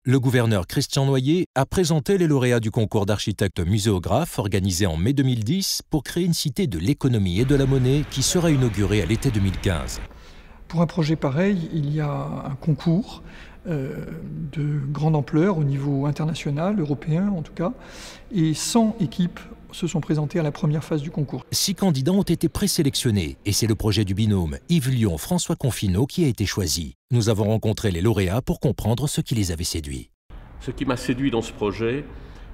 Le gouverneur Christian Noyer a présenté les lauréats du concours d'architectes muséographes organisé en mai 2010 pour créer une cité de l'économie et de la monnaie qui sera inaugurée à l'été 2015. Pour un projet pareil, il y a un concours de grande ampleur au niveau international, européen en tout cas, et 100 équipes se sont présentées à la première phase du concours. 6 candidats ont été présélectionnés et c'est le projet du binôme Yves Lion-François Confinot qui a été choisi. Nous avons rencontré les lauréats pour comprendre ce qui les avait séduits. Ce qui m'a séduit dans ce projet,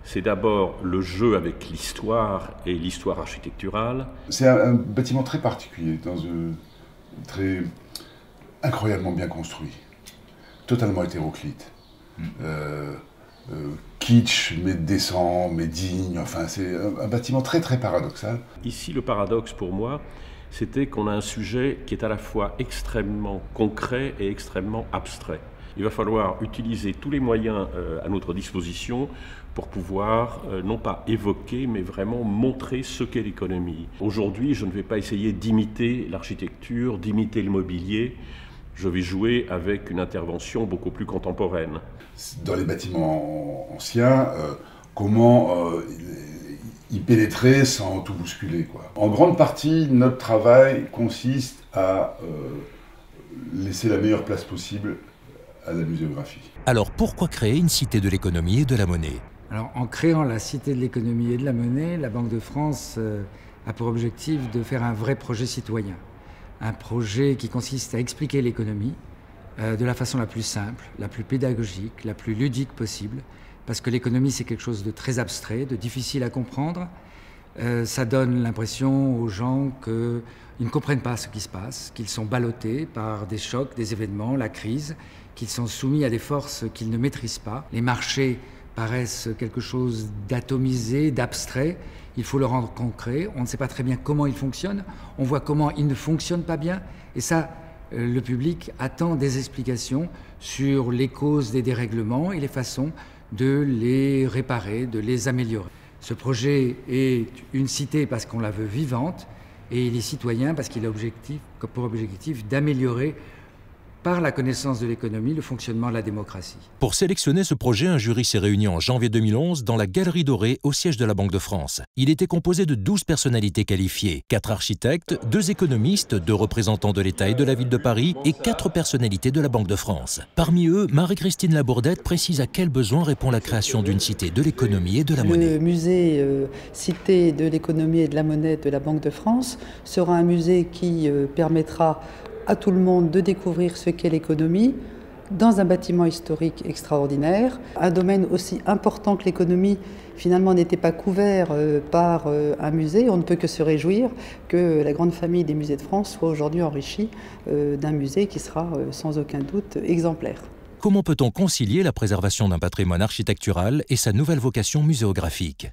c'est d'abord le jeu avec l'histoire et l'histoire architecturale. C'est un bâtiment très particulier, très incroyablement bien construit, totalement hétéroclite. Kitsch, mais décent, mais digne, enfin c'est un bâtiment très paradoxal. Ici, le paradoxe pour moi, c'était qu'on a un sujet qui est à la fois extrêmement concret et extrêmement abstrait. Il va falloir utiliser tous les moyens à notre disposition pour pouvoir non pas évoquer, mais vraiment montrer ce qu'est l'économie. Aujourd'hui, je ne vais pas essayer d'imiter l'architecture, d'imiter le mobilier. Je vais jouer avec une intervention beaucoup plus contemporaine. Dans les bâtiments anciens, comment y pénétrer sans tout bousculer, quoi. En grande partie, notre travail consiste à laisser la meilleure place possible à la muséographie. Alors pourquoi créer une cité de l'économie et de la monnaie? Alors, en créant la Cité de l'économie et de la monnaie, la Banque de France a pour objectif de faire un vrai projet citoyen. Un projet qui consiste à expliquer l'économie de la façon la plus simple, la plus pédagogique, la plus ludique possible, parce que l'économie c'est quelque chose de très abstrait, de difficile à comprendre. Ça donne l'impression aux gens qu'ils ne comprennent pas ce qui se passe, qu'ils sont ballottés par des chocs, des événements, la crise, qu'ils sont soumis à des forces qu'ils ne maîtrisent pas. Les marchés paraissent quelque chose d'atomisé, d'abstrait. Il faut le rendre concret. On ne sait pas très bien comment il fonctionne. On voit comment il ne fonctionne pas bien. Et ça, le public attend des explications sur les causes des dérèglements et les façons de les réparer, de les améliorer. Ce projet est une cité parce qu'on la veut vivante et il est citoyen parce qu'il a pour objectif d'améliorer par la connaissance de l'économie, le fonctionnement de la démocratie. Pour sélectionner ce projet, un jury s'est réuni en janvier 2011 dans la Galerie Dorée au siège de la Banque de France. Il était composé de 12 personnalités qualifiées, 4 architectes, 2 économistes, 2 représentants de l'État et de la Ville de Paris et 4 personnalités de la Banque de France. Parmi eux, Marie-Christine Labourdette précise à quel besoin répond la création d'une cité de l'économie et de la monnaie. Le musée Cité de l'économie et de la monnaie de la Banque de France sera un musée qui permettra à tout le monde de découvrir ce qu'est l'économie dans un bâtiment historique extraordinaire. Un domaine aussi important que l'économie, finalement, n'était pas couvert par un musée. On ne peut que se réjouir que la grande famille des musées de France soit aujourd'hui enrichie d'un musée qui sera sans aucun doute exemplaire. Comment peut-on concilier la préservation d'un patrimoine architectural et sa nouvelle vocation muséographique?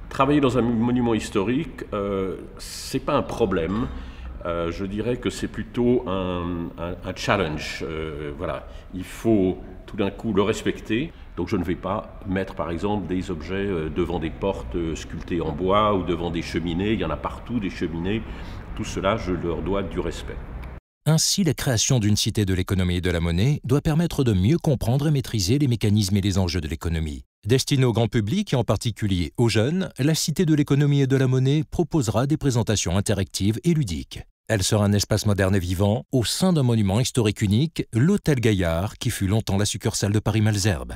Travailler dans un monument historique, c'est pas un problème. Je dirais que c'est plutôt un challenge. Voilà. Il faut tout d'un coup le respecter. Donc je ne vais pas mettre par exemple des objets devant des portes sculptées en bois ou devant des cheminées. Il y en a partout des cheminées. Tout cela, je leur dois du respect. Ainsi, la création d'une cité de l'économie et de la monnaie doit permettre de mieux comprendre et maîtriser les mécanismes et les enjeux de l'économie. Destinée au grand public et en particulier aux jeunes, la Cité de l'économie et de la monnaie proposera des présentations interactives et ludiques. Elle sera un espace moderne et vivant au sein d'un monument historique unique, l'Hôtel Gaillard, qui fut longtemps la succursale de Paris Malesherbes.